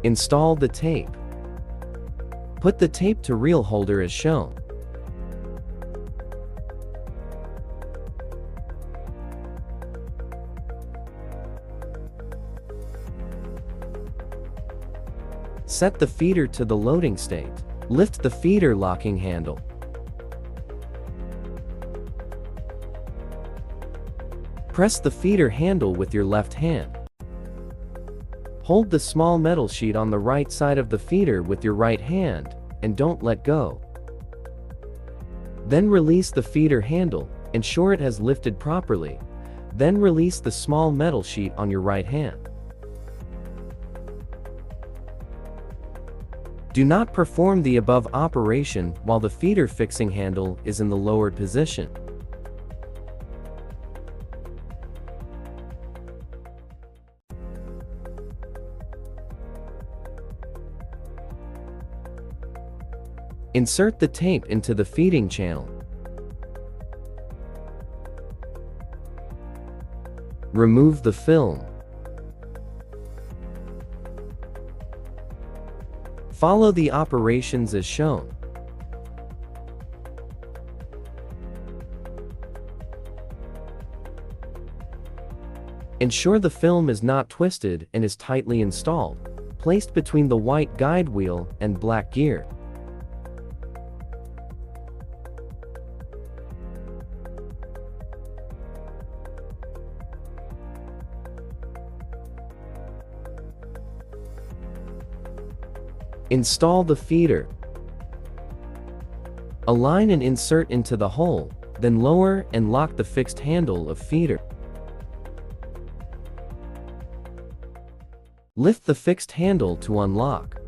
Install the tape. Put the tape to reel holder as shown. Set the feeder to the loading state. Lift the feeder locking handle. Press the feeder handle with your left hand. Hold the small metal sheet on the right side of the feeder with your right hand, and don't let go. Then release the feeder handle, ensure it has lifted properly. Then release the small metal sheet on your right hand. Do not perform the above operation while the feeder fixing handle is in the lowered position. Insert the tape into the feeding channel. Remove the film. Follow the operations as shown. Ensure the film is not twisted and is tightly installed, placed between the white guide wheel and black gear. Install the feeder. Align and insert into the hole, then lower and lock the fixed handle of feeder. Lift the fixed handle to unlock.